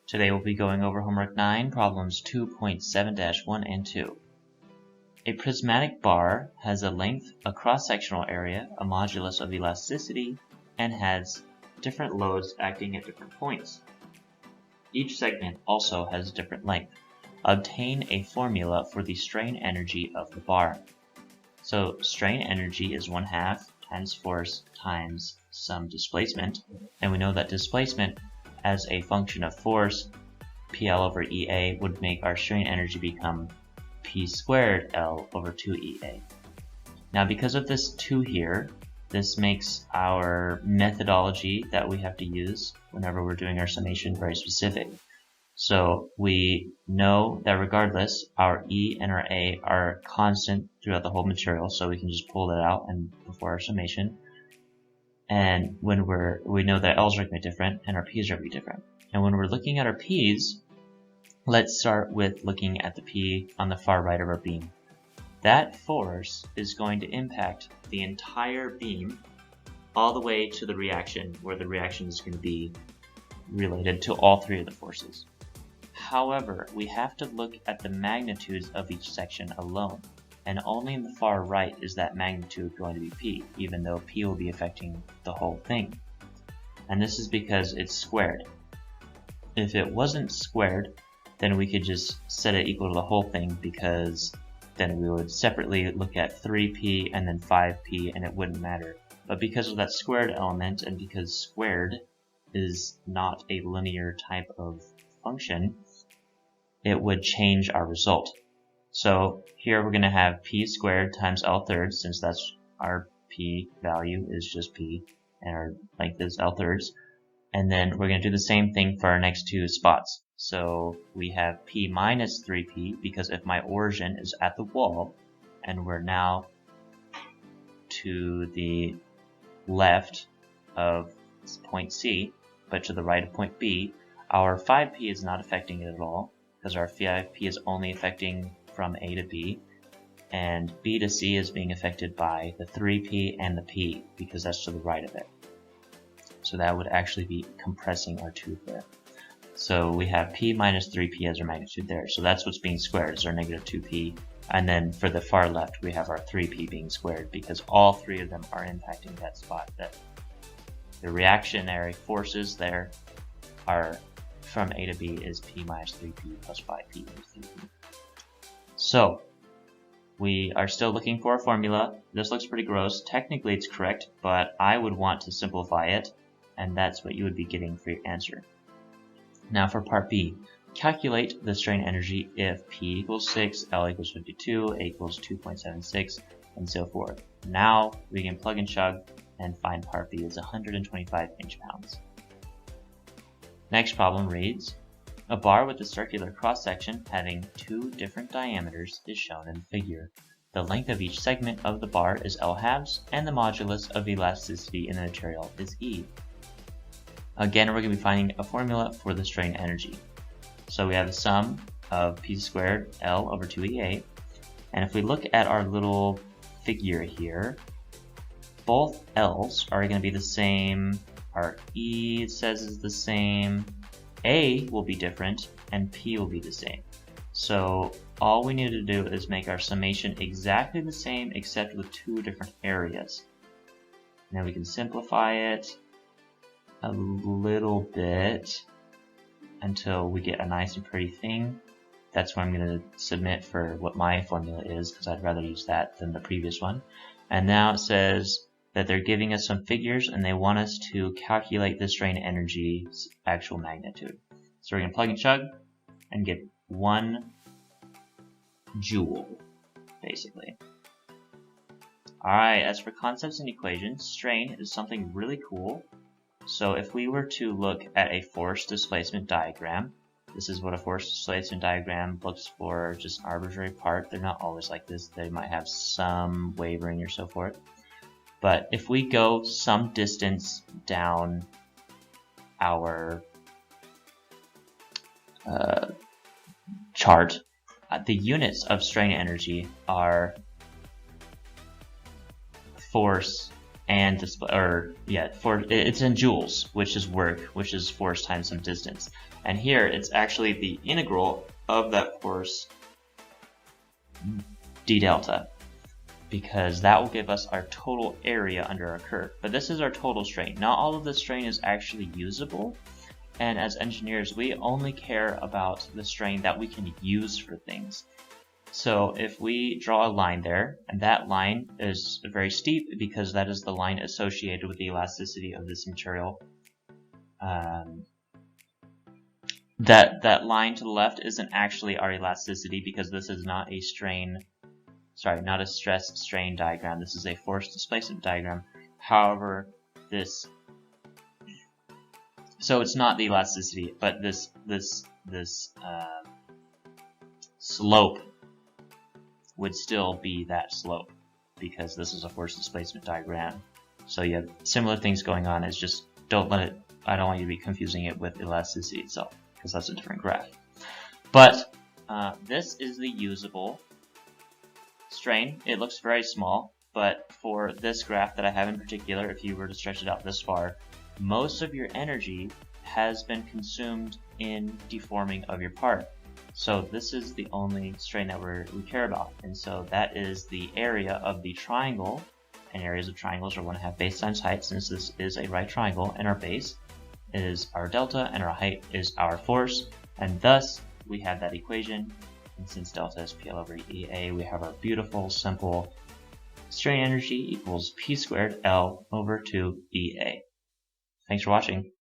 Today we'll be going over homework 9, problems 2.7-1 and 2. A prismatic bar has a length, a cross-sectional area, a modulus of elasticity, and has different loads acting at different points. Each segment also has a different length. Obtain a formula for the strain energy of the bar. So strain energy is 1/2 times force times some displacement, and we know that displacement as a function of force, PL over EA, would make our strain energy become P squared L over 2EA. Now because of this 2 here, this makes our methodology that we have to use whenever we're doing our summation very specific. So we know that regardless, our E and our A are constant throughout the whole material, so we can just pull that out and before our summation. And when we know that L's are going to be different and our P's are going to be different. And when we're looking at our P's, let's start with looking at the P on the far right of our beam. That force is going to impact the entire beam all the way to the reaction, where the reaction is going to be related to all 3 of the forces. However, we have to look at the magnitudes of each section alone, and only in the far right is that magnitude going to be P, even though P will be affecting the whole thing. And this is because it's squared. If it wasn't squared, then we could just set it equal to the whole thing, because then we would separately look at 3P and then 5P and it wouldn't matter. But because of that squared element, and because squared is not a linear type of function, it would change our result. So here we're going to have P squared times L thirds, since that's our P value is just P and our length is L thirds. And then we're going to do the same thing for our next 2 spots. So we have P minus 3P, because if my origin is at the wall and we're now to the left of point C but to the right of point B, our 5P is not affecting it at all, because our 5P is only affecting from A to B, and B to C is being affected by the 3P and the P, because that's to the right of it. So that would actually be compressing our tube there. So we have P minus 3P as our magnitude there. So that's what's being squared, is our negative 2P. And then for the far left, we have our 3P being squared, because all 3 of them are impacting that spot. That the reactionary forces there are from A to B is P minus 3P plus 5P is 3P. So we are still looking for a formula. This looks pretty gross. Technically it's correct, but I would want to simplify it, and that's what you would be getting for your answer. Now for part B, calculate the strain energy if P equals 6, L equals 52, A equals 2.76, and so forth. Now we can plug and chug and find part B is 125 inch-pounds. Next problem reads, a bar with a circular cross-section having 2 different diameters is shown in the figure. The length of each segment of the bar is L halves, and the modulus of elasticity in the material is E. Again, we're going to be finding a formula for the strain energy. So we have a sum of P squared L over 2EA, and if we look at our little figure here, both L's are going to be the same, our E it says is the same, A will be different, and P will be the same. So all we need to do is make our summation exactly the same, except with 2 different areas. Now we can simplify it a little bit until we get a nice and pretty thing. That's what I'm going to submit for what my formula is, because I'd rather use that than the previous one. And now it says that they're giving us some figures and they want us to calculate the strain energy's actual magnitude. So we're going to plug and chug and get 1 joule, basically. Alright, as for concepts and equations, strain is something really cool. So if we were to look at a force displacement diagram, this is what a force displacement diagram looks for, just an arbitrary part. They're not always like this. They might have some wavering or so forth. But if we go some distance down our chart, the units of strain energy are force and display, or yeah, it's in joules, which is work, which is force times some distance. And here it's actually the integral of that force d delta, because that will give us our total area under our curve. But this is our total strain. Not all of the strain is actually usable, and as engineers we only care about the strain that we can use for things. So if we draw a line there, and that line is very steep because that is the line associated with the elasticity of this material, that line to the left isn't actually our elasticity, because this is not a not a stress strain diagram. This is a force displacement diagram. However, so it's not the elasticity, but this slope would still be that slope, because this is a force displacement diagram. So you have similar things going on. It's just I don't want you to be confusing it with elasticity itself, because that's a different graph. But this is the usable strain. It looks very small, but for this graph that I have in particular, if you were to stretch it out this far, most of your energy has been consumed in deforming of your part. So this is the only strain that we care about, and so that is the area of the triangle, and areas of triangles are 1/2 base times height, since this is a right triangle, and our base is our delta and our height is our force, and thus we have that equation, and since delta is PL over EA, we have our beautiful simple strain energy equals P squared L over 2 EA. Thanks for watching.